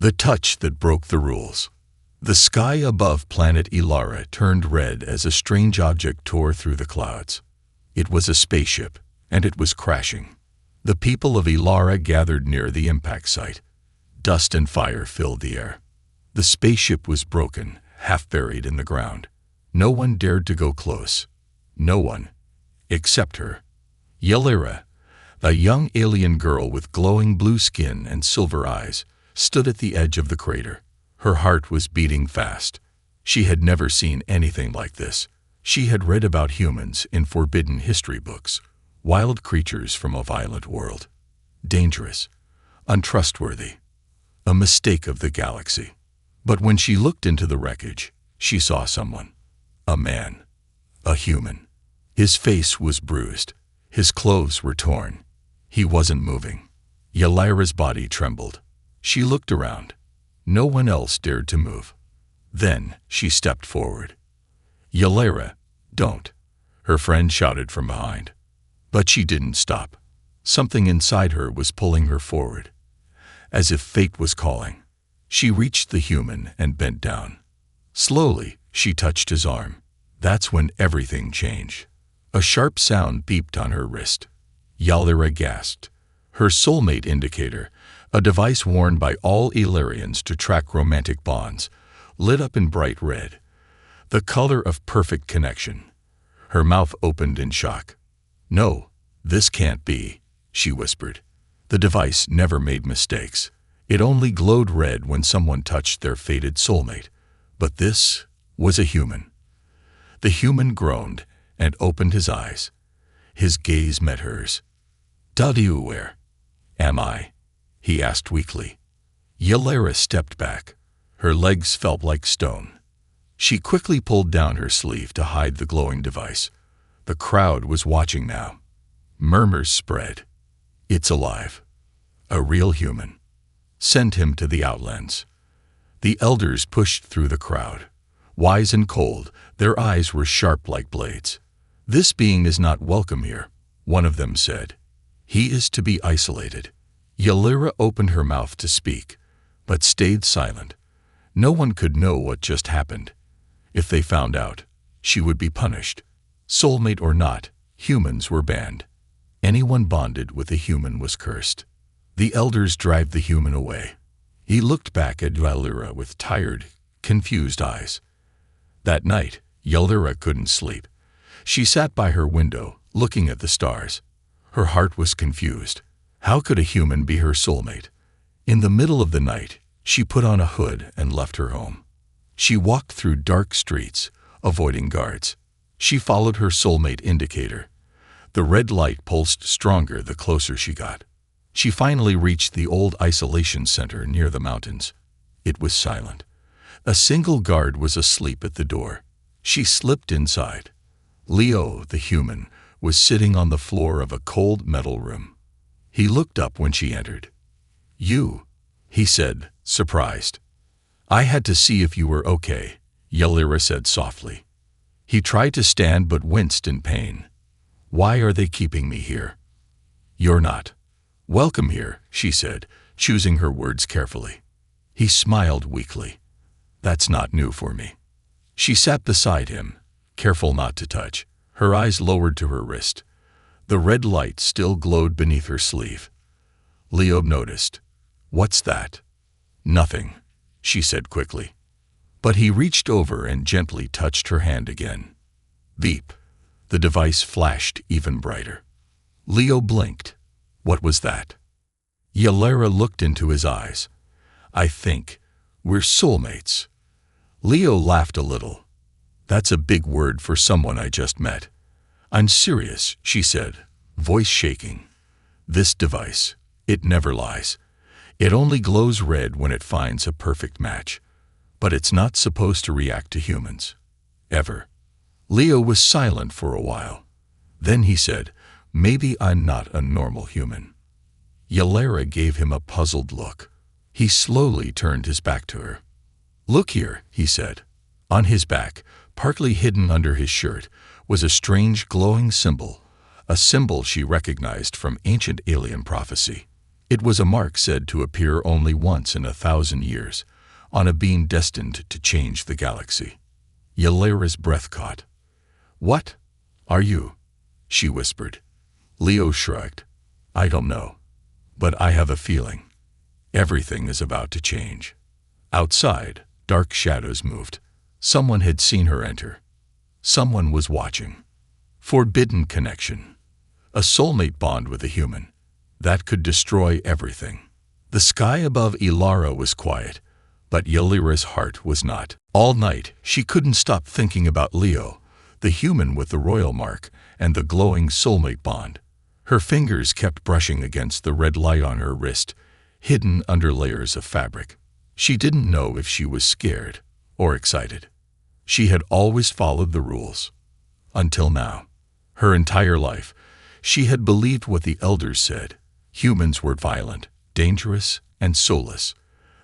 The touch that broke the rules. The sky above planet Ilara turned red as a strange object tore through the clouds. It was a spaceship, and it was crashing. The people of Ilara gathered near the impact site. Dust and fire filled the air. The spaceship was broken, half buried in the ground. No one dared to go close. No one, except her. Yelira, the young alien girl with glowing blue skin and silver eyes, stood at the edge of the crater. Her heart was beating fast. She had never seen anything like this. She had read about humans in forbidden history books, wild creatures from a violent world. Dangerous, untrustworthy, a mistake of the galaxy. But when she looked into the wreckage, she saw someone. A man. A human. His face was bruised. His clothes were torn. He wasn't moving. Yelira's body trembled. She looked around. No one else dared to move. Then she stepped forward. "Yelira, don't," her friend shouted from behind. But she didn't stop. Something inside her was pulling her forward, as if fate was calling. She reached the human and bent down. Slowly, she touched his arm. That's when everything changed. A sharp sound beeped on her wrist. Yelira gasped. Her Soulmate indicator, a device worn by all Illyrians to track romantic bonds, lit up in bright red, the color of perfect connection. Her mouth opened in shock. "No, this can't be," she whispered. The device never made mistakes. It only glowed red when someone touched their fated soulmate. But this was a human. The human groaned and opened his eyes. His gaze met hers. "Where am I?" he asked weakly. Yelira stepped back. Her legs felt like stone. She quickly pulled down her sleeve to hide the glowing device. The crowd was watching now. Murmurs spread. "It's alive. A real human. Send him to the Outlands." The elders pushed through the crowd. Wise and cold, their eyes were sharp like blades. "This being is not welcome here," one of them said. "He is to be isolated." Yelira opened her mouth to speak, but stayed silent. No one could know what just happened. If they found out, she would be punished. Soulmate or not, humans were banned. Anyone bonded with a human was cursed. The elders dragged the human away. He looked back at Yelira with tired, confused eyes. That night, Yelira couldn't sleep. She sat by her window, looking at the stars. Her heart was confused. How could a human be her soulmate? In the middle of the night, she put on a hood and left her home. She walked through dark streets, avoiding guards. She followed her soulmate indicator. The red light pulsed stronger the closer she got. She finally reached the old isolation center near the mountains. It was silent. A single guard was asleep at the door. She slipped inside. Leo, the human, was sitting on the floor of a cold metal room. He looked up when she entered. "You," he said, surprised. "I had to see if you were okay," Yelira said softly. He tried to stand but winced in pain. "Why are they keeping me here?" "You're not welcome here," she said, choosing her words carefully. He smiled weakly. "That's not new for me." She sat beside him, careful not to touch, her eyes lowered to her wrist. The red light still glowed beneath her sleeve. Leo noticed. "What's that?" "Nothing," she said quickly. But he reached over and gently touched her hand again. Beep. The device flashed even brighter. Leo blinked. What was that? Yelira looked into his eyes. "I think we're soulmates." Leo laughed a little. "That's a big word for someone I just met." "I'm serious," she said, voice shaking. "This device, it never lies. It only glows red when it finds a perfect match. But it's not supposed to react to humans. Ever." Leo was silent for a while. Then he said, "Maybe I'm not a normal human." Yelira gave him a puzzled look. He slowly turned his back to her. "Look here," he said. On his back, partly hidden under his shirt, was a strange glowing symbol, a symbol she recognized from ancient alien prophecy. It was a mark said to appear only once in 1,000 years, on a being destined to change the galaxy. Ylira's breath caught. "What are you?" she whispered. Leo shrugged. "I don't know. But I have a feeling. Everything is about to change." Outside, dark shadows moved. Someone had seen her enter. Someone was watching. Forbidden connection. A soulmate bond with a human. That could destroy everything. The sky above Ilara was quiet, but Ylira's heart was not. All night, she couldn't stop thinking about Leo, the human with the royal mark and the glowing soulmate bond. Her fingers kept brushing against the red light on her wrist, hidden under layers of fabric. She didn't know if she was scared or excited. She had always followed the rules. Until now. Her entire life, she had believed what the elders said. Humans were violent, dangerous, and soulless.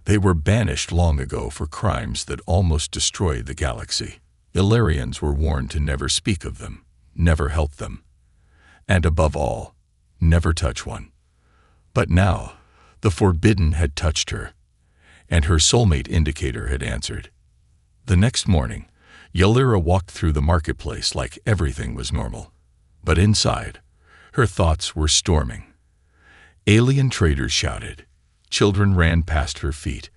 They were banished long ago for crimes that almost destroyed the galaxy. Illyrians were warned to never speak of them, never help them, and above all, never touch one. But now, the forbidden had touched her, and her soulmate indicator had answered. The next morning, Ylira walked through the marketplace like everything was normal. But inside, her thoughts were storming. Alien traders shouted. Children ran past her feet.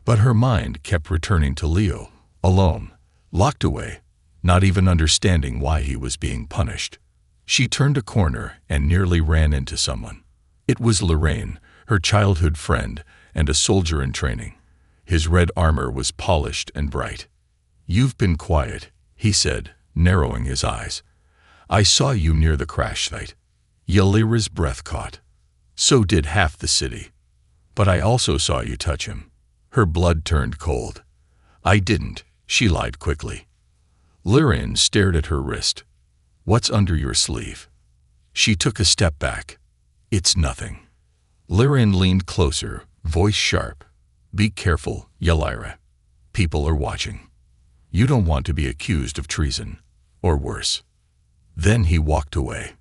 But her mind kept returning to Leo, alone, locked away, not even understanding why he was being punished. She turned a corner and nearly ran into someone. It was Lorraine, her childhood friend and a soldier in training. His red armor was polished and bright. "You've been quiet," he said, narrowing his eyes. "I saw you near the crash site." Ylira's breath caught. "So did half the city. But I also saw you touch him." Her blood turned cold. "I didn't," she lied quickly. Lorraine stared at her wrist. "What's under your sleeve?" She took a step back. "It's nothing." Lorraine leaned closer, voice sharp. "Be careful, Ylira. People are watching. You don't want to be accused of treason, or worse." Then he walked away.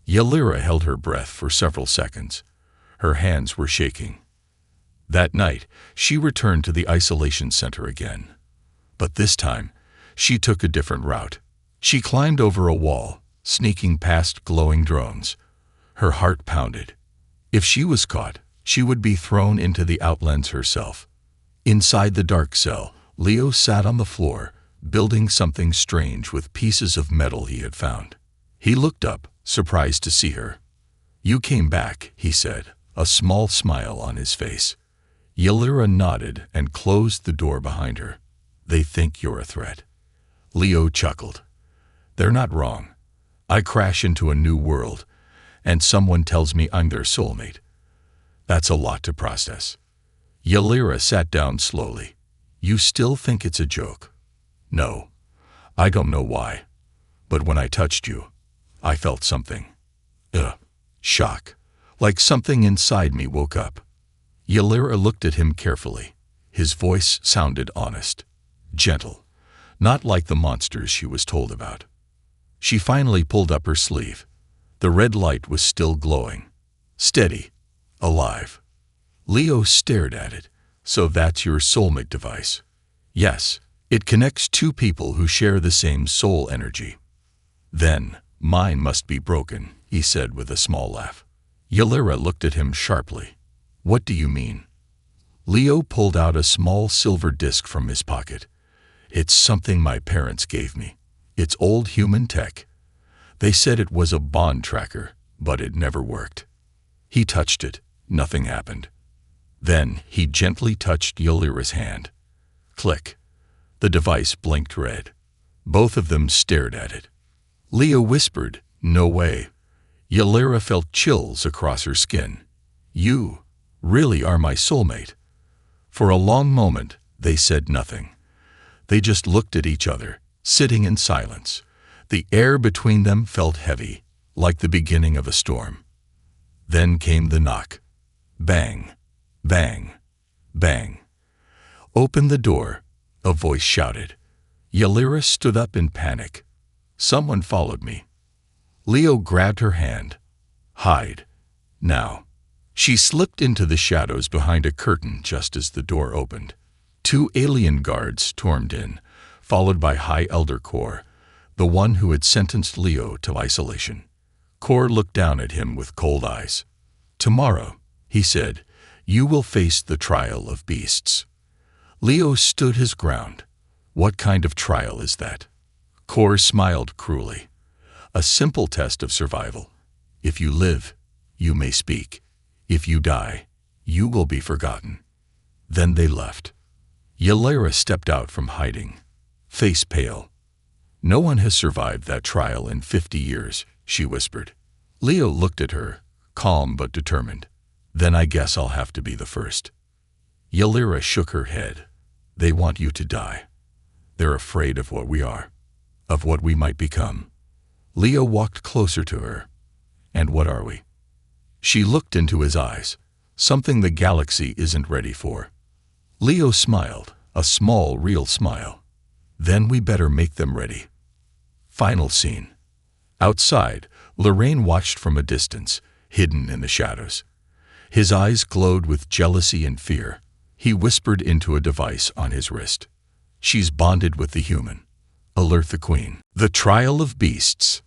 Ylira held her breath for several seconds. Her hands were shaking. That night, she returned to the isolation center again. But this time, she took a different route. She climbed over a wall, sneaking past glowing drones. Her heart pounded. If she was caught, she would be thrown into the Outlands herself. Inside the dark cell, Leo sat on the floor, building something strange with pieces of metal he had found. He looked up, surprised to see her. "You came back," he said, a small smile on his face. Ylira nodded and closed the door behind her. "They think you're a threat." Leo chuckled. "They're not wrong. I crash into a new world, and someone tells me I'm their soulmate. That's a lot to process." Ylira sat down slowly. "You still think it's a joke?" "No. I don't know why. But when I touched you, I felt something. Shock. Like something inside me woke up." Ylira looked at him carefully. His voice sounded honest, gentle, not like the monsters she was told about. She finally pulled up her sleeve. The red light was still glowing. Steady. Alive. Leo stared at it. "So that's your soulmate device?" "Yes. It connects two people who share the same soul energy." "Then, mine must be broken," he said with a small laugh. Ylira looked at him sharply. "What do you mean?" Leo pulled out a small silver disc from his pocket. "It's something my parents gave me. It's old human tech. They said it was a bond tracker, but it never worked." He touched it. Nothing happened. Then he gently touched Ylira's hand. Click. The device blinked red. Both of them stared at it. Leo whispered, "No way." Ylira felt chills across her skin. "You really are my soulmate." For a long moment, they said nothing. They just looked at each other, sitting in silence. The air between them felt heavy, like the beginning of a storm. Then came the knock. Bang, bang, bang. "Open the door," a voice shouted. Ylira stood up in panic. "Someone followed me." Leo grabbed her hand. "Hide. Now." She slipped into the shadows behind a curtain just as the door opened. 2 alien guards stormed in, followed by High Elder Kor, the one who had sentenced Leo to isolation. Kor looked down at him with cold eyes. "Tomorrow," he said, "you will face the trial of beasts." Leo stood his ground. "What kind of trial is that?" Kor smiled cruelly. "A simple test of survival. If you live, you may speak. If you die, you will be forgotten." Then they left. Ylera stepped out from hiding, face pale. "No one has survived that trial in 50 years, she whispered. Leo looked at her, calm but determined. "Then I guess I'll have to be the first." Ylera shook her head. "They want you to die. They're afraid of what we are, of what we might become." Leo walked closer to her. "And what are we?" She looked into his eyes, something the galaxy isn't ready for. Leo smiled, a small, real smile. "Then we better make them ready." Final scene. Outside, Lorraine watched from a distance, hidden in the shadows. His eyes glowed with jealousy and fear. He whispered into a device on his wrist. "She's bonded with the human. Alert the Queen." The trial of beasts.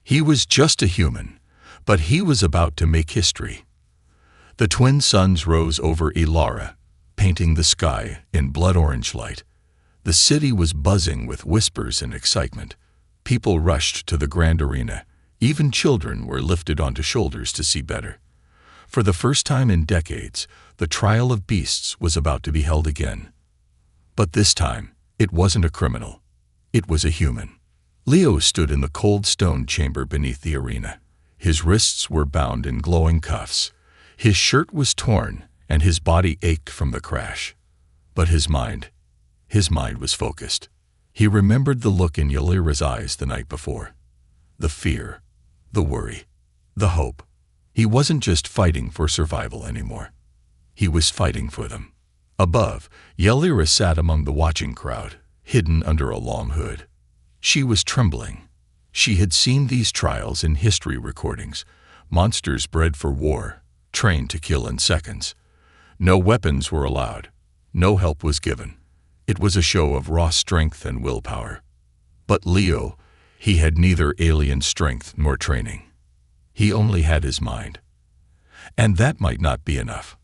He was just a human, but he was about to make history. The twin suns rose over Ilara, painting the sky in blood-orange light. The city was buzzing with whispers and excitement. People rushed to the grand arena. Even children were lifted onto shoulders to see better. For the first time in decades, the trial of beasts was about to be held again. But this time, it wasn't a criminal. It was a human. Leo stood in the cold stone chamber beneath the arena. His wrists were bound in glowing cuffs. His shirt was torn, and his body ached from the crash. But his mind was focused. He remembered the look in Ylera's eyes the night before. The fear, the worry, the hope. He wasn't just fighting for survival anymore. He was fighting for them. Above, Ylera sat among the watching crowd, hidden under a long hood. She was trembling. She had seen these trials in history recordings, monsters bred for war, trained to kill in seconds. No weapons were allowed. No help was given. It was a show of raw strength and willpower. But Leo, he had neither alien strength nor training. He only had his mind. And that might not be enough.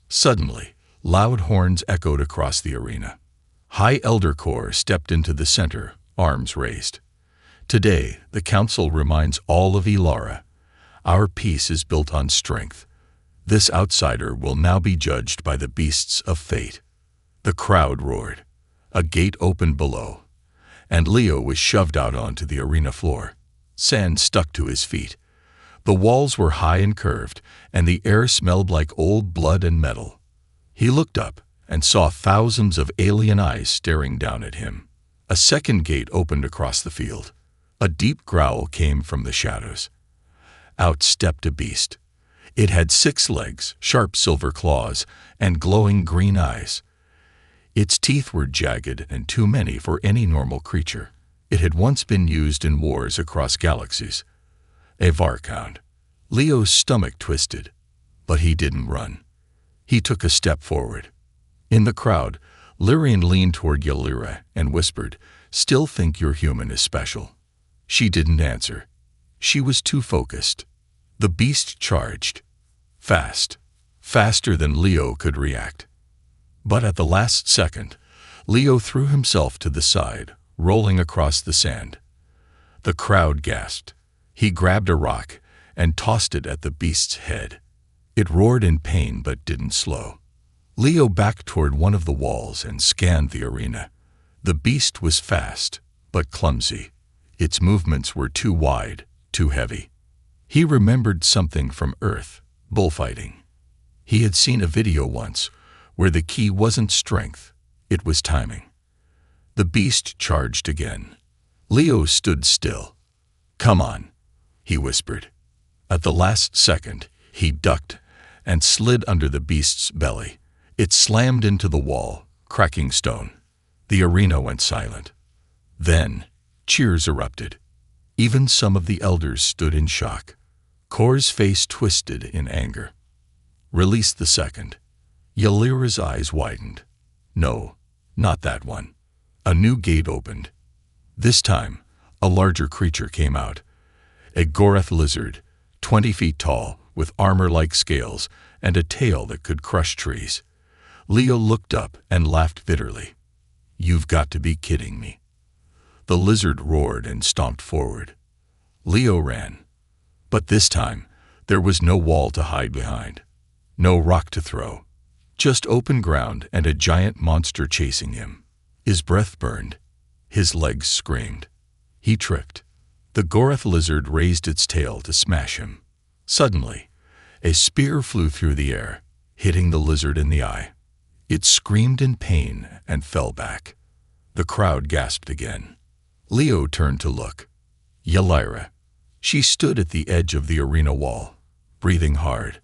Suddenly, loud horns echoed across the arena. High Elder Kor stepped into the center, arms raised. "Today, the Council reminds all of Ilara, our peace is built on strength. This outsider will now be judged by the beasts of fate." The crowd roared. A gate opened below, and Leo was shoved out onto the arena floor. Sand stuck to his feet. The walls were high and curved, and the air smelled like old blood and metal. He looked up and saw thousands of alien eyes staring down at him. A second gate opened across the field. A deep growl came from the shadows. Out stepped a beast. It had 6 legs, sharp silver claws, and glowing green eyes. Its teeth were jagged and too many for any normal creature. It had once been used in wars across galaxies. A Varkhound. Leo's stomach twisted, but he didn't run. He took a step forward. In the crowd, Lyrian leaned toward Ylera and whispered, "Still think your human is special." She didn't answer. She was too focused. The beast charged. Fast. Faster than Leo could react. But at the last second, Leo threw himself to the side, rolling across the sand. The crowd gasped. He grabbed a rock and tossed it at the beast's head. It roared in pain but didn't slow. Leo backed toward one of the walls and scanned the arena. The beast was fast, but clumsy. Its movements were too wide, too heavy. He remembered something from Earth, bullfighting. He had seen a video once where the key wasn't strength, it was timing. The beast charged again. Leo stood still. "Come on," he whispered. At the last second, he ducked and slid under the beast's belly. It slammed into the wall, cracking stone. The arena went silent. Then, cheers erupted. Even some of the elders stood in shock. Kor's face twisted in anger. Release the second. Ylira's eyes widened. No, not that one. A new gate opened. This time, a larger creature came out. A Gorath lizard, 20 feet tall, with armor-like scales and a tail that could crush trees. Leo looked up and laughed bitterly. You've got to be kidding me. The lizard roared and stomped forward. Leo ran. But this time, there was no wall to hide behind. No rock to throw. Just open ground and a giant monster chasing him. His breath burned. His legs screamed. He tripped. The Gorath lizard raised its tail to smash him. Suddenly, a spear flew through the air, hitting the lizard in the eye. It screamed in pain and fell back. The crowd gasped again. Leo turned to look. Ylira. She stood at the edge of the arena wall, breathing hard,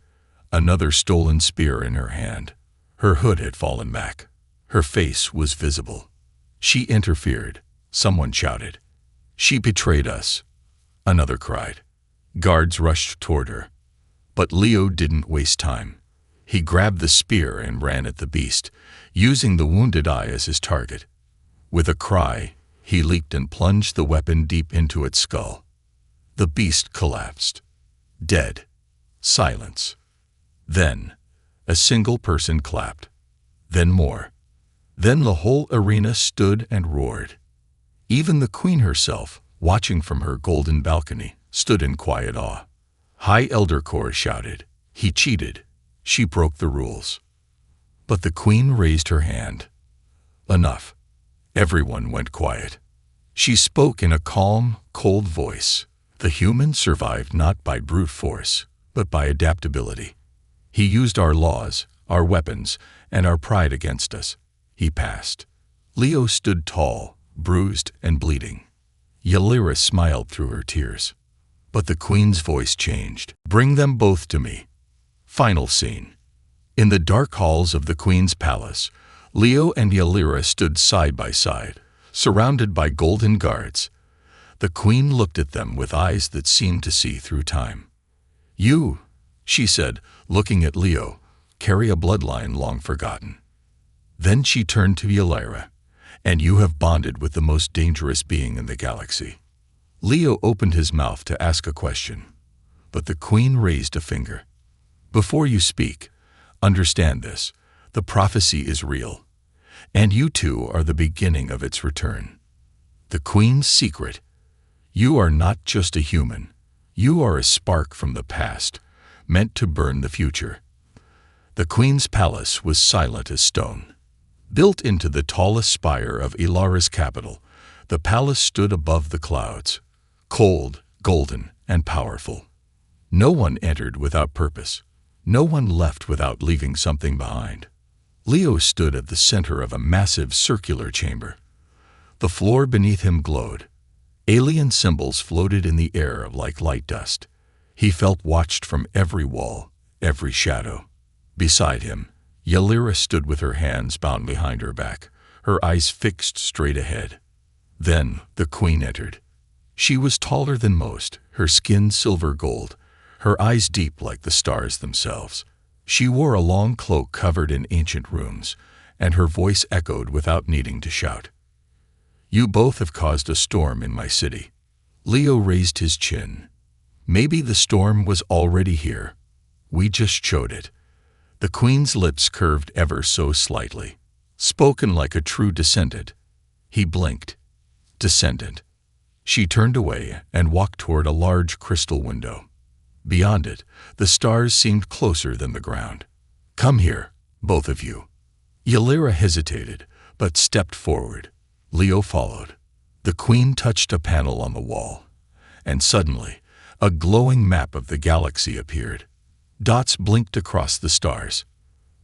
another stolen spear in her hand. Her hood had fallen back. Her face was visible. She interfered. Someone shouted. She betrayed us. Another cried. Guards rushed toward her. But Leo didn't waste time. He grabbed the spear and ran at the beast, using the wounded eye as his target. With a cry, he leaped and plunged the weapon deep into its skull. The beast collapsed. Dead. Silence. Then, a single person clapped. Then more. Then the whole arena stood and roared. Even the queen herself, watching from her golden balcony, stood in quiet awe. High Elder Corps shouted. He cheated. She broke the rules. But the queen raised her hand. Enough. Everyone went quiet. She spoke in a calm, cold voice. The human survived not by brute force, but by adaptability. He used our laws, our weapons, and our pride against us. He passed. Leo stood tall, bruised and bleeding. Ylira smiled through her tears. But the queen's voice changed. Bring them both to me. Final scene. In the dark halls of the queen's palace, Leo and Ylira stood side by side, surrounded by golden guards. The queen looked at them with eyes that seemed to see through time. You, she said, looking at Leo, carry a bloodline long forgotten. Then she turned to Ylira. And you have bonded with the most dangerous being in the galaxy. Leo opened his mouth to ask a question, but the queen raised a finger. Before you speak, understand this. The prophecy is real, and you two are the beginning of its return. The queen's secret. You are not just a human. You are a spark from the past, meant to burn the future. The queen's palace was silent as stone. Built into the tallest spire of Ylira's capital, the palace stood above the clouds, cold, golden, and powerful. No one entered without purpose. No one left without leaving something behind. Leo stood at the center of a massive circular chamber. The floor beneath him glowed. Alien symbols floated in the air like light dust. He felt watched from every wall, every shadow. Beside him, Ylira stood with her hands bound behind her back, her eyes fixed straight ahead. Then the queen entered. She was taller than most, her skin silver gold, her eyes deep like the stars themselves. She wore a long cloak covered in ancient runes, and her voice echoed without needing to shout. You both have caused a storm in my city. Leo raised his chin. Maybe the storm was already here. We just showed it. The queen's lips curved ever so slightly. Spoken like a true descendant. He blinked. Descendant. She turned away and walked toward a large crystal window. Beyond it, the stars seemed closer than the ground. Come here, both of you. Ylira hesitated, but stepped forward. Leo followed. The queen touched a panel on the wall, and suddenly, a glowing map of the galaxy appeared. Dots blinked across the stars.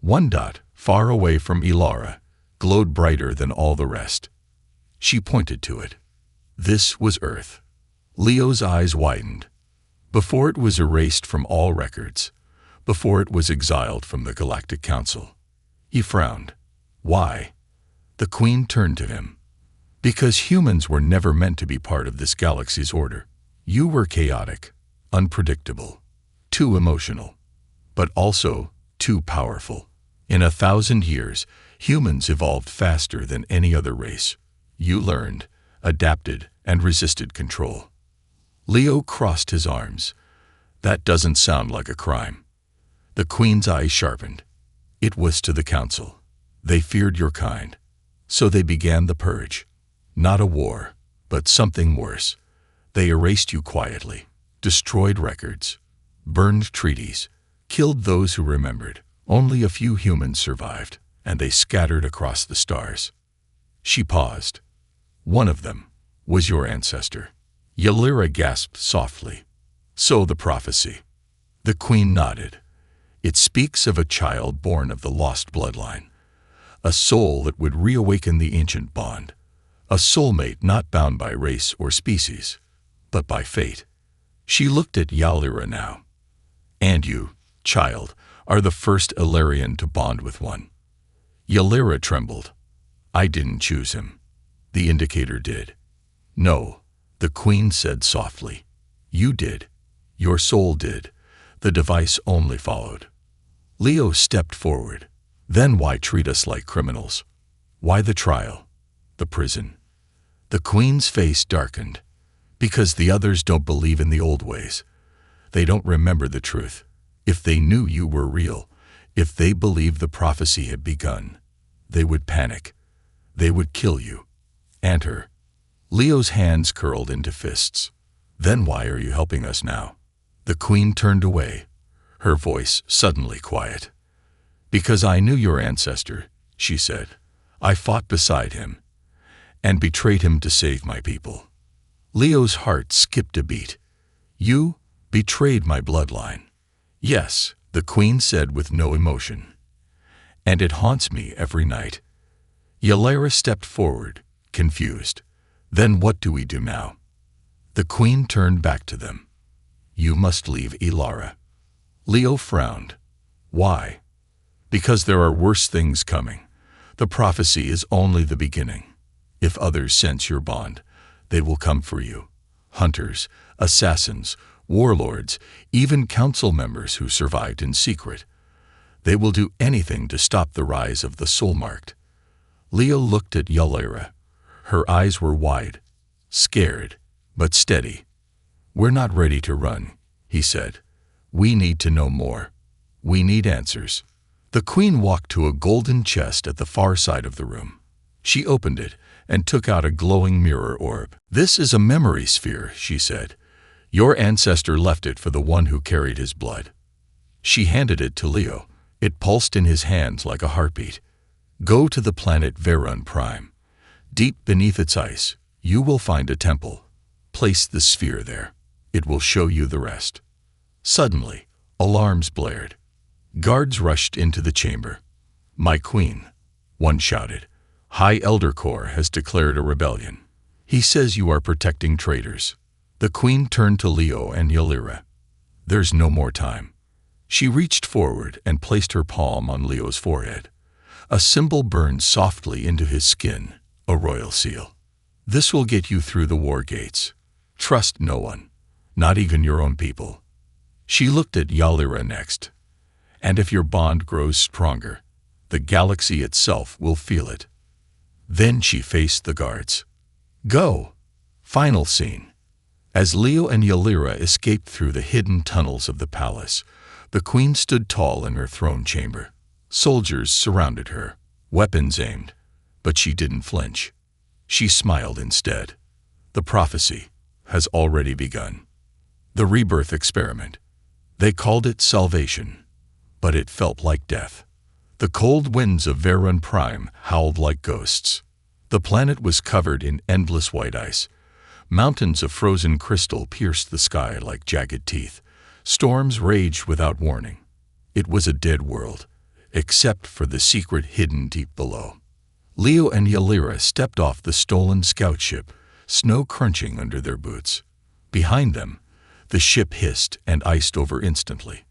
One dot, far away from Ylira, glowed brighter than all the rest. She pointed to it. This was Earth. Leo's eyes widened. Before it was erased from all records, before it was exiled from the Galactic Council. He frowned. Why? The queen turned to him. Because humans were never meant to be part of this galaxy's order. You were chaotic, unpredictable, too emotional, but also too powerful. In 1,000 years, humans evolved faster than any other race. You learned, adapted, and resisted control. Leo crossed his arms. That doesn't sound like a crime. The Queen's eyes sharpened. It was to the Council. They feared your kind. So they began the purge. Not a war, but something worse. They erased you quietly, destroyed records, burned treaties, killed those who remembered. Only a few humans survived, and they scattered across the stars. She paused. One of them was your ancestor. Ylira gasped softly. So the prophecy. The Queen nodded. It speaks of a child born of the lost bloodline. A soul that would reawaken the ancient bond. A soulmate not bound by race or species, but by fate. She looked at Ylira now. And you, child, are the first Illyrian to bond with one. Ylira trembled. I didn't choose him. The indicator did. No, the Queen said softly. You did. Your soul did. The device only followed. Leo stepped forward. Then why treat us like criminals? Why the trial? The prison? The Queen's face darkened. Because the others don't believe in the old ways. They don't remember the truth. If they knew you were real, if they believed the prophecy had begun, they would panic. They would kill you. And her. Leo's hands curled into fists. Then why are you helping us now? The Queen turned away, her voice suddenly quiet. Because I knew your ancestor, she said. I fought beside him and betrayed him to save my people. Leo's heart skipped a beat. You betrayed my bloodline. Yes, the Queen said with no emotion. And it haunts me every night. Ylira stepped forward, confused. Then what do we do now? The Queen turned back to them. You must leave Ylira. Leo frowned. Why? Because there are worse things coming. The prophecy is only the beginning. If others sense your bond, they will come for you. Hunters, assassins, warlords, even council members who survived in secret. They will do anything to stop the rise of the soul-marked. Leo looked at Ylira. Her eyes were wide, scared, but steady. We're not ready to run, he said. We need to know more. We need answers. The Queen walked to a golden chest at the far side of the room. She opened it and took out a glowing mirror orb. This is a memory sphere, she said. Your ancestor left it for the one who carried his blood. She handed it to Leo. It pulsed in his hands like a heartbeat. Go to the planet Verun Prime. Deep beneath its ice, you will find a temple. Place the sphere there. It will show you the rest. Suddenly, alarms blared. Guards rushed into the chamber. My Queen, one shouted. High Elder Corps has declared a rebellion. He says you are protecting traitors. The Queen turned to Leo and Ylira. There's no more time. She reached forward and placed her palm on Leo's forehead. A symbol burned softly into his skin, a royal seal. This will get you through the war gates. Trust no one, not even your own people. She looked at Ylira next. And if your bond grows stronger, the galaxy itself will feel it. Then she faced the guards. Go! Final scene. As Leo and Ylira escaped through the hidden tunnels of the palace, the Queen stood tall in her throne chamber. Soldiers surrounded her, weapons aimed, but she didn't flinch. She smiled instead. The prophecy has already begun. The rebirth experiment. They called it salvation, but it felt like death. The cold winds of Verun Prime howled like ghosts. The planet was covered in endless white ice. Mountains of frozen crystal pierced the sky like jagged teeth. Storms raged without warning. It was a dead world, except for the secret hidden deep below. Leo and Ylira stepped off the stolen scout ship, snow crunching under their boots. Behind them, the ship hissed and iced over instantly.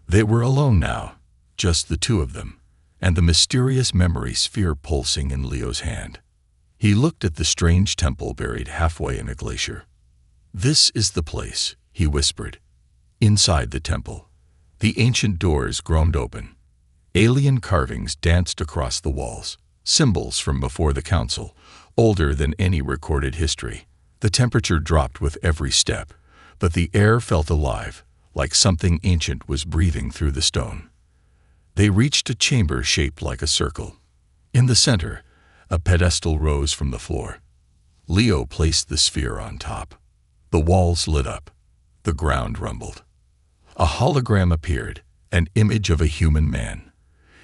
They were alone now, just the two of them, and the mysterious memory sphere pulsing in Leo's hand. He looked at the strange temple buried halfway in a glacier. This is the place, he whispered. Inside the temple, the ancient doors groaned open. Alien carvings danced across the walls, symbols from before the council, older than any recorded history. The temperature dropped with every step, but the air felt alive, like something ancient was breathing through the stone. They reached a chamber shaped like a circle. In the center, a pedestal rose from the floor. Leo placed the sphere on top. The walls lit up. The ground rumbled. A hologram appeared, an image of a human man.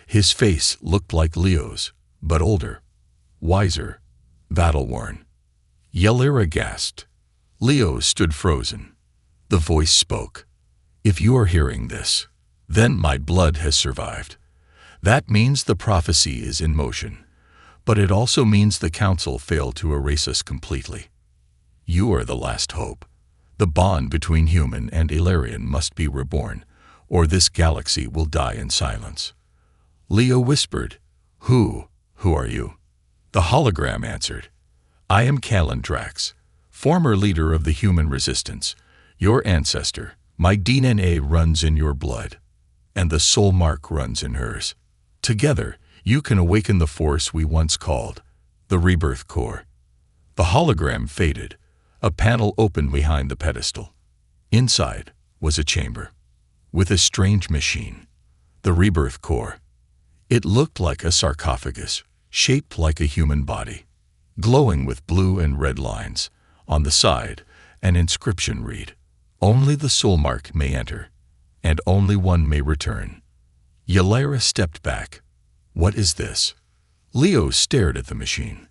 His face looked like Leo's, but older, wiser, battle-worn. Ylera gasped. Leo stood frozen. The voice spoke. "If you are hearing this, then my blood has survived. That means the prophecy is in motion, but it also means the council failed to erase us completely. You are the last hope. The bond between human and Illyrian must be reborn, or this galaxy will die in silence." Leo whispered, Who are you?" The hologram answered, "I am Calendrax, former leader of the human resistance, your ancestor. My DNA runs in your blood, and the soul mark runs in hers. Together, you can awaken the force we once called the rebirth core." The hologram faded. A panel opened behind the pedestal. Inside was a chamber, with a strange machine, the rebirth core. It looked like a sarcophagus, shaped like a human body, glowing with blue and red lines. On the side, an inscription read, "Only the soul mark may enter, and only one may return." Ylera stepped back. "What is this?" Leo stared at the machine.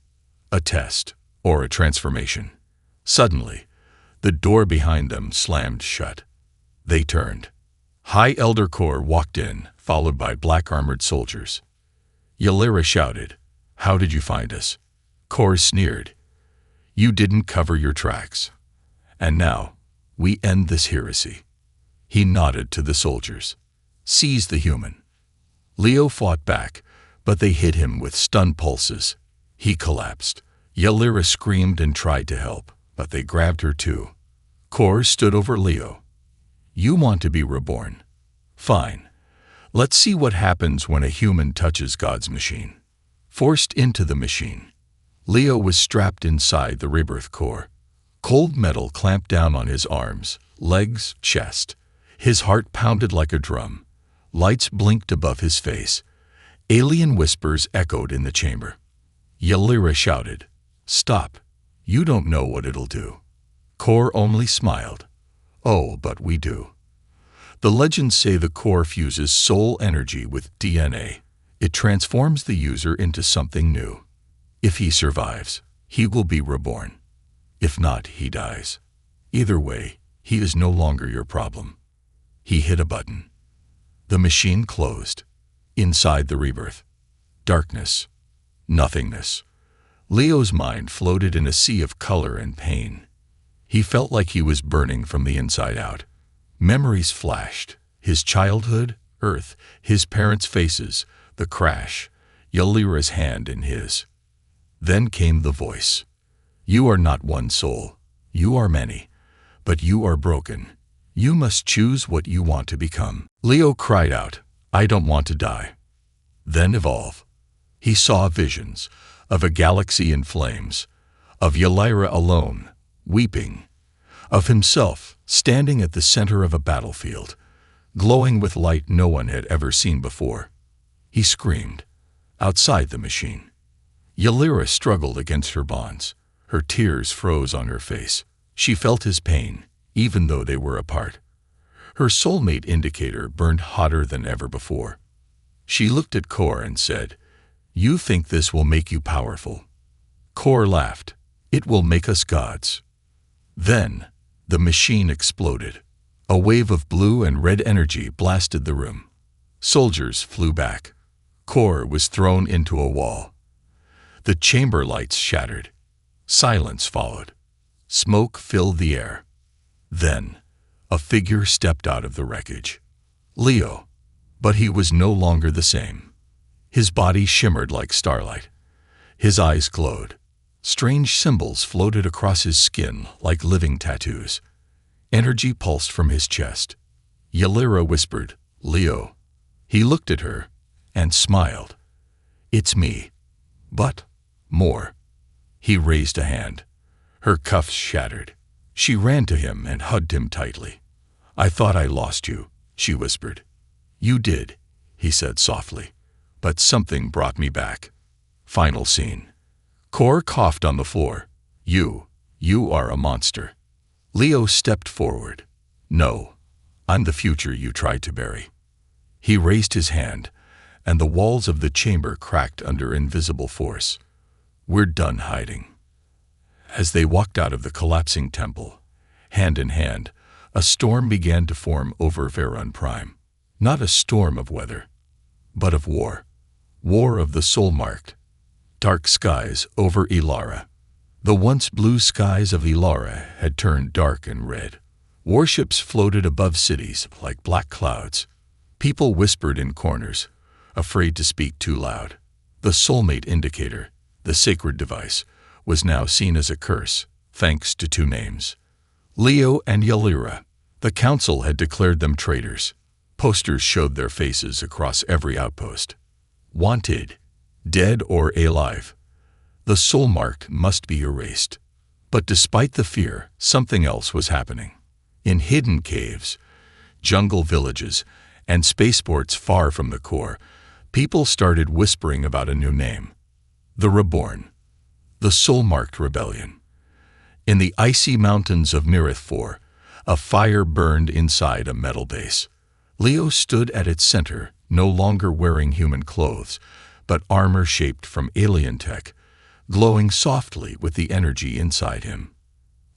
A test, or a transformation. Suddenly, the door behind them slammed shut. They turned. High Elder Corps walked in, followed by black-armored soldiers. Ylera shouted, "How did you find us?" Corps sneered, "You didn't cover your tracks. And now, we end this heresy." He nodded to the soldiers. "Seize the human." Leo fought back, but they hit him with stun pulses. He collapsed. Ylera screamed and tried to help, but they grabbed her too. Corps stood over Leo. "You want to be reborn? Fine. Let's see what happens when a human touches God's machine." Forced into the machine, Leo was strapped inside the rebirth core. Cold metal clamped down on his arms, legs, chest. His heart pounded like a drum. Lights blinked above his face. Alien whispers echoed in the chamber. Ylera shouted, "Stop. You don't know what it'll do." Core only smiled. "Oh, but we do. The legends say the core fuses soul energy with DNA. It transforms the user into something new. If he survives, he will be reborn. If not, he dies. Either way, he is no longer your problem." He hit a button. The machine closed. Inside the rebirth, darkness, nothingness. Leo's mind floated in a sea of color and pain. He felt like he was burning from the inside out. Memories flashed. His childhood, Earth, his parents' faces, the crash, Ylera's hand in his. Then came the voice. "You are not one soul. You are many. But you are broken. You must choose what you want to become." Leo cried out, "I don't want to die." Then evolve. He saw visions of a galaxy in flames, of Ylera alone, weeping, of himself standing at the center of a battlefield, glowing with light no one had ever seen before. He screamed, outside the machine. Ylera struggled against her bonds. Her tears froze on her face. She felt his pain, even though they were apart. Her soulmate indicator burned hotter than ever before. She looked at Core and said, "You think this will make you powerful?" Core laughed. "It will make us gods." Then, the machine exploded. A wave of blue and red energy blasted the room. Soldiers flew back. Core was thrown into a wall. The chamber lights shattered. Silence followed. Smoke filled the air. Then, a figure stepped out of the wreckage. Leo. But he was no longer the same. His body shimmered like starlight. His eyes glowed. Strange symbols floated across his skin like living tattoos. Energy pulsed from his chest. Ylera whispered, "Leo." He looked at her, and smiled. "It's me. But more." He raised a hand. Her cuffs shattered. She ran to him and hugged him tightly. "I thought I lost you," she whispered. "You did," he said softly. "But something brought me back." Final scene. Kor coughed on the floor. You are a monster." Leo stepped forward. "No, I'm the future you tried to bury." He raised his hand, and the walls of the chamber cracked under invisible force. "We're done hiding." As they walked out of the collapsing temple, hand in hand, a storm began to form over Verun Prime. Not a storm of weather, but of war. War of the soul-marked. Dark skies over Ilara. The once blue skies of Ilara had turned dark and red. Warships floated above cities like black clouds. People whispered in corners, afraid to speak too loud. The Soulmate indicator, the sacred device, was now seen as a curse, thanks to two names. Leo and Yalira. The council had declared them traitors. Posters showed their faces across every outpost. Wanted, dead or alive. The soul mark must be erased. But despite the fear, something else was happening. In hidden caves, jungle villages, and spaceports far from the core, people started whispering about a new name. The Reborn. The soul-marked rebellion. In the icy mountains of Mirith 4, a fire burned inside a metal base. Leo stood at its center, no longer wearing human clothes, but armor shaped from alien tech, glowing softly with the energy inside him.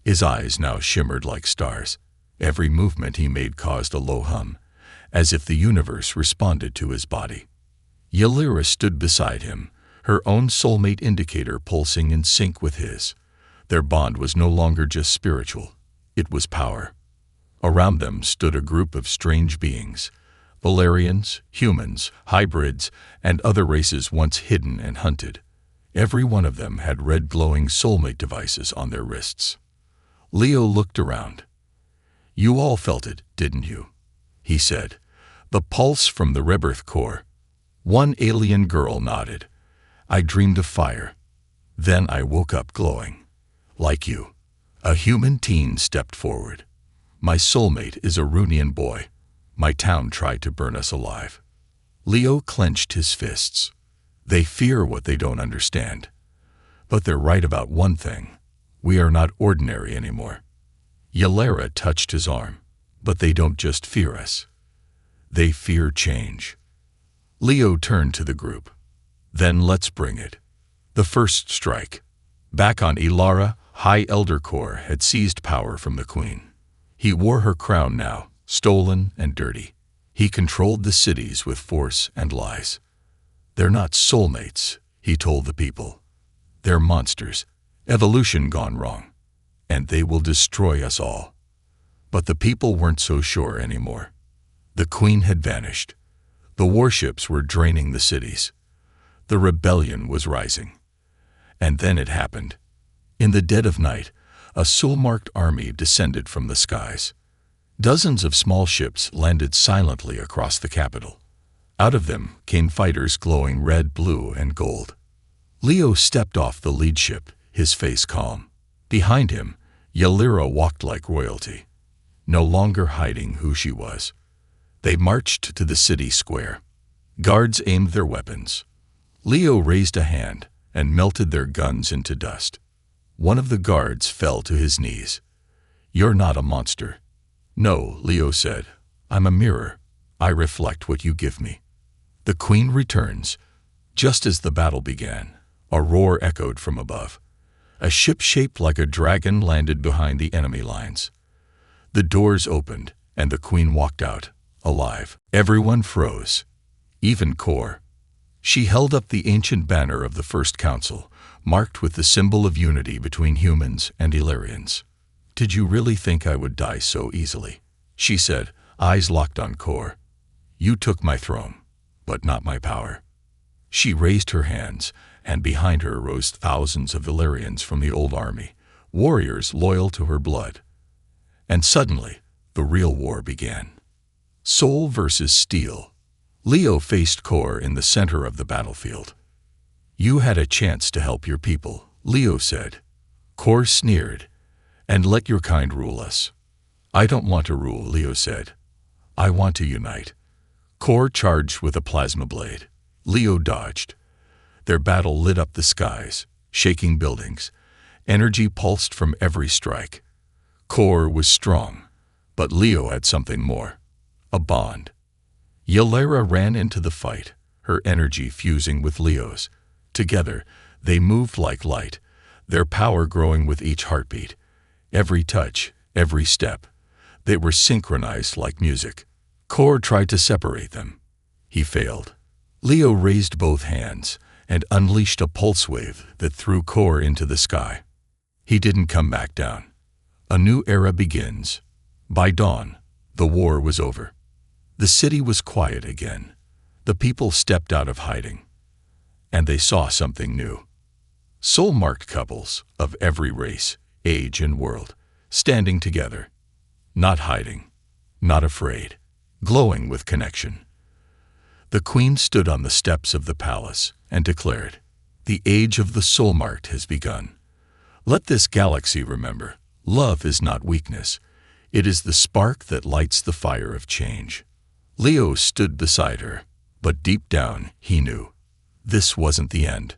His eyes now shimmered like stars. Every movement he made caused a low hum, as if the universe responded to his body. Yalira stood beside him, her own soulmate indicator pulsing in sync with his. Their bond was no longer just spiritual, it was power. Around them stood a group of strange beings, Valerians, humans, hybrids, and other races once hidden and hunted. Every one of them had red glowing soulmate devices on their wrists. Leo looked around. "You all felt it, didn't you?" he said. "The pulse from the rebirth core." One alien girl nodded. "I dreamed of fire. Then I woke up glowing. Like you." A human teen stepped forward. "My soulmate is a Runian boy. My town tried to burn us alive." Leo clenched his fists. They fear what they don't understand. But they're right about one thing. We are not ordinary anymore. Yalira touched his arm. "But they don't just fear us. They fear change." Leo turned to the group. "Then let's bring it." The first strike. Back on Ilara, High Elder Kor had seized power from the Queen. He wore her crown now, stolen and dirty. He controlled the cities with force and lies. "They're not soulmates," he told the people. "They're monsters, evolution gone wrong, and they will destroy us all." But the people weren't so sure anymore. The Queen had vanished. The warships were draining the cities. The rebellion was rising. And then it happened. In the dead of night, a soul-marked army descended from the skies. Dozens of small ships landed silently across the capital. Out of them came fighters glowing red, blue, and gold. Leo stepped off the lead ship, his face calm. Behind him, Yalira walked like royalty, no longer hiding who she was. They marched to the city square. Guards aimed their weapons. Leo raised a hand and melted their guns into dust. One of the guards fell to his knees. "You're not a monster." "No," Leo said. "I'm a mirror. I reflect what you give me." The Queen returns. Just as the battle began, a roar echoed from above. A ship shaped like a dragon landed behind the enemy lines. The doors opened, and the Queen walked out, alive. Everyone froze, even Kor. She held up the ancient banner of the First Council, marked with the symbol of unity between humans and Illyrians. "Did you really think I would die so easily?" she said, eyes locked on Kor. "You took my throne, but not my power." She raised her hands, and behind her rose thousands of Illyrians from the old army, warriors loyal to her blood. And suddenly, the real war began. Soul versus steel. Leo faced Kor in the center of the battlefield. "You had a chance to help your people," Leo said. Kor sneered, "And let your kind rule us." "I don't want to rule," Leo said. "I want to unite." Kor charged with a plasma blade. Leo dodged. Their battle lit up the skies, shaking buildings. Energy pulsed from every strike. Kor was strong, but Leo had something more. A bond. Ylera ran into the fight, her energy fusing with Leo's. Together, they moved like light, their power growing with each heartbeat. Every touch, every step. They were synchronized like music. Kor tried to separate them. He failed. Leo raised both hands and unleashed a pulse wave that threw Kor into the sky. He didn't come back down. A new era begins. By dawn, the war was over. The city was quiet again. The people stepped out of hiding. And they saw something new. Soul-marked couples of every race, age, and world, standing together. Not hiding, not afraid, glowing with connection. The queen stood on the steps of the palace and declared, "The age of the soul-marked has begun. Let this galaxy remember, love is not weakness. It is the spark that lights the fire of change." Leo stood beside her, but deep down he knew this wasn't the end.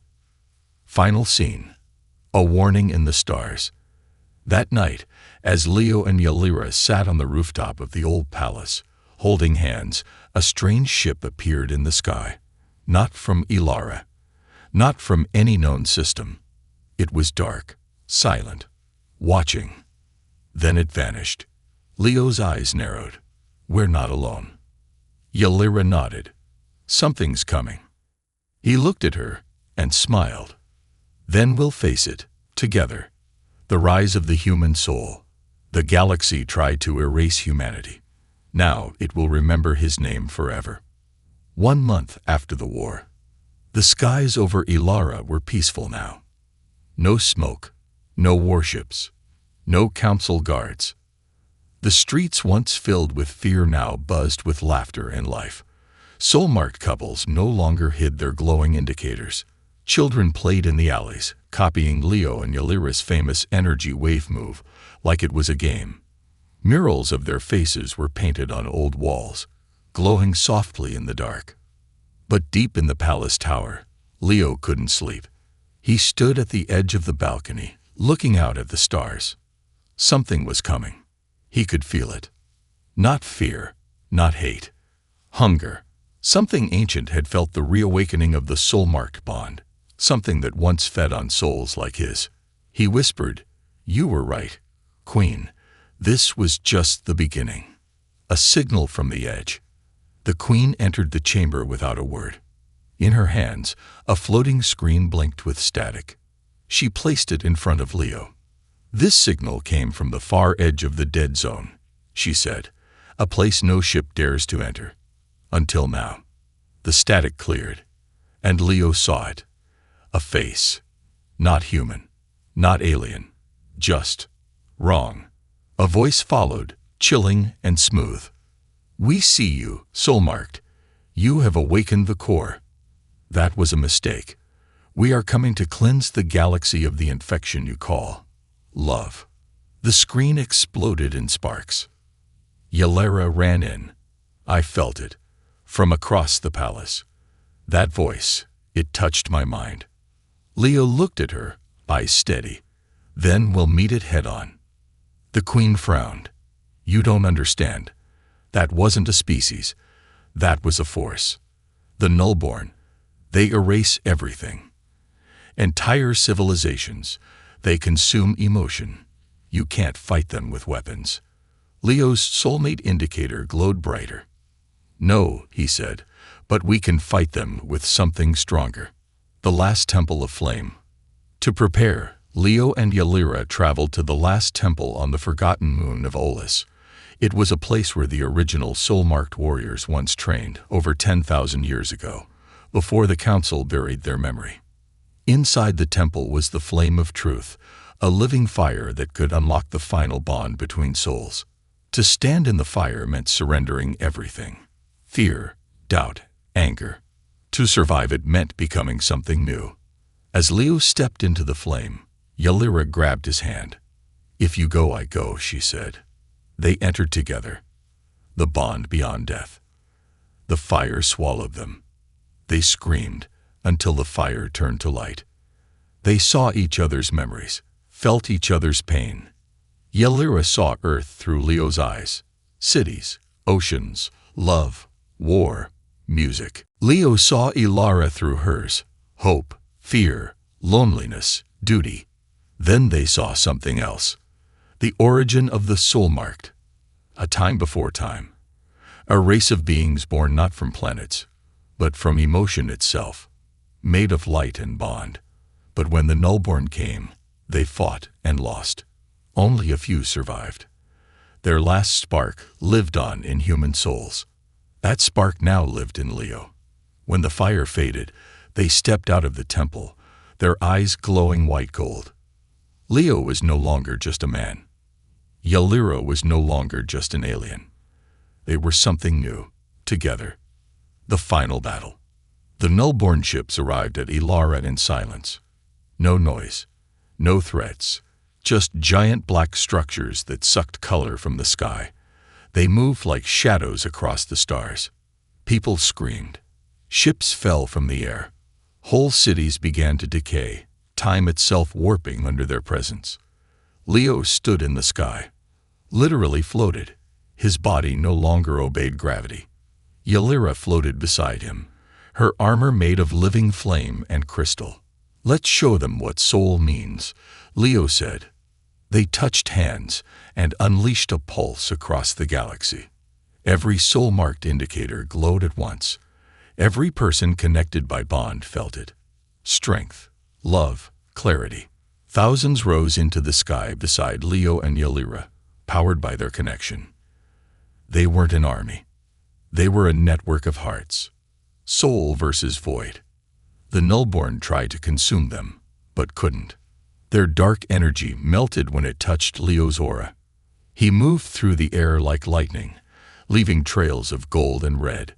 Final scene. A warning in the stars. That night, as Leo and Ylera sat on the rooftop of the old palace, holding hands, a strange ship appeared in the sky. Not from Ylera. Not from any known system. It was dark, silent, watching. Then it vanished. Leo's eyes narrowed. "We're not alone." Ylera nodded. "Something's coming." He looked at her and smiled. "Then we'll face it, together. The rise of the human soul. The galaxy tried to erase humanity. Now it will remember his name forever." 1 month after the war. The skies over Ylera were peaceful now. No smoke, no warships, no council guards. The streets once filled with fear now buzzed with laughter and life. Soul-marked couples no longer hid their glowing indicators. Children played in the alleys, copying Leo and Ylera's famous energy wave move like it was a game. Murals of their faces were painted on old walls, glowing softly in the dark. But deep in the palace tower, Leo couldn't sleep. He stood at the edge of the balcony, looking out at the stars. Something was coming. He could feel it. Not fear, not hate. Hunger. Something ancient had felt the reawakening of the soul-marked bond, something that once fed on souls like his. He whispered, "You were right, Queen. This was just the beginning." A signal from the edge. The queen entered the chamber without a word. In her hands, a floating screen blinked with static. She placed it in front of Leo. "This signal came from the far edge of the dead zone," she said, "a place no ship dares to enter. Until now." The static cleared, and Leo saw it. A face. Not human, not alien, just wrong. A voice followed, chilling and smooth. "We see you, soul-marked. You have awakened the core. That was a mistake. We are coming to cleanse the galaxy of the infection you call love." The screen exploded in sparks. Ylera ran in. I felt it, from across the palace. That voice, it touched my mind. Leo looked at her, eyes steady. "Then we'll meet it head-on." The queen frowned. "You don't understand. That wasn't a species. That was a force. The nullborn. They erase everything. Entire civilizations. They consume emotion. You can't fight them with weapons." Leo's soulmate indicator glowed brighter. "No," he said, "but we can fight them with something stronger. The last temple of flame." To prepare, Leo and Ylera traveled to the last temple on the forgotten moon of Olus. It was a place where the original soul-marked warriors once trained over 10,000 years ago, before the council buried their memory. Inside the temple was the flame of truth, a living fire that could unlock the final bond between souls. To stand in the fire meant surrendering everything: fear, doubt, anger. To survive it meant becoming something new. As Leo stepped into the flame, Ylira grabbed his hand. "If you go, I go," she said. They entered together. The bond beyond death. The fire swallowed them. They screamed until the fire turned to light. They saw each other's memories, felt each other's pain. Ylira saw Earth through Leo's eyes. Cities, oceans, love, war, music. Leo saw Ylira through hers. Hope, fear, loneliness, duty. Then they saw something else. The origin of the soul-marked. A time before time. A race of beings born not from planets, but from emotion itself, made of light and bond. But when the Nullborn came, they fought and lost. Only a few survived. Their last spark lived on in human souls. That spark now lived in Leo. When the fire faded, they stepped out of the temple, their eyes glowing white gold. Leo was no longer just a man. Ylira was no longer just an alien. They were something new, together. The final battle. The Nullborn ships arrived at Ylira in silence. No noise, no threats, just giant black structures that sucked color from the sky. They moved like shadows across the stars. People screamed. Ships fell from the air. Whole cities began to decay, time itself warping under their presence. Leo stood in the sky, literally floated. His body no longer obeyed gravity. Ylira floated beside him, her armor made of living flame and crystal. "Let's show them what soul means," Leo said. They touched hands and unleashed a pulse across the galaxy. Every soul-marked indicator glowed at once. Every person connected by bond felt it. Strength, love, clarity. Thousands rose into the sky beside Leo and Ylira, powered by their connection. They weren't an army. They were a network of hearts. Soul versus void. The Nullborn tried to consume them, but couldn't. Their dark energy melted when it touched Leo's aura. He moved through the air like lightning, leaving trails of gold and red.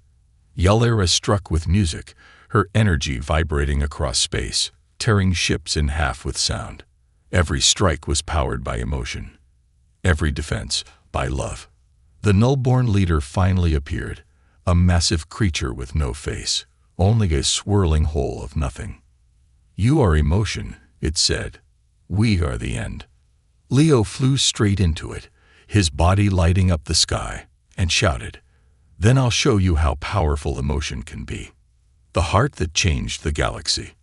Ylira struck with music, her energy vibrating across space, tearing ships in half with sound. Every strike was powered by emotion. Every defense by love. The Nullborn leader finally appeared, a massive creature with no face, only a swirling hole of nothing. "You are emotion," it said. "We are the end." Leo flew straight into it, his body lighting up the sky, and shouted, "Then I'll show you how powerful emotion can be." The heart that changed the galaxy.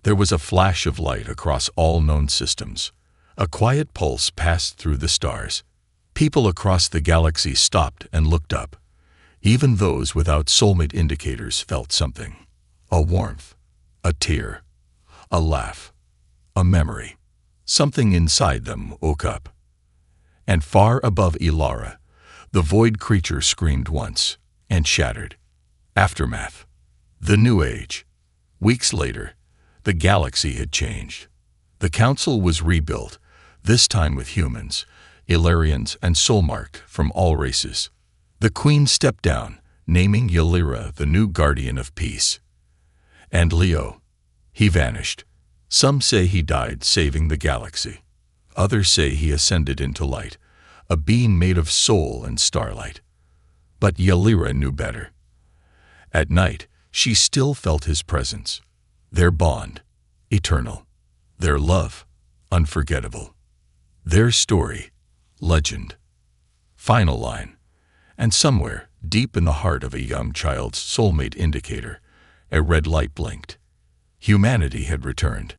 There was a flash of light across all known systems. A quiet pulse passed through the stars. People across the galaxy stopped and looked up. Even those without soulmate indicators felt something. A warmth, a tear, a laugh, a memory. Something inside them woke up. And far above Ylira, the void creature screamed once and shattered. Aftermath. The New Age. Weeks later, the galaxy had changed. The council was rebuilt, this time with humans, Illyrians and soul-marked from all races. The queen stepped down, naming Ylira the new guardian of peace. And Leo, he vanished. Some say he died saving the galaxy. Others say he ascended into light, a being made of soul and starlight. But Ylira knew better. At night, she still felt his presence. Their bond, eternal. Their love, unforgettable. Their story, legend. Final line. And somewhere, deep in the heart of a young child's soulmate indicator, a red light blinked. Humanity had returned.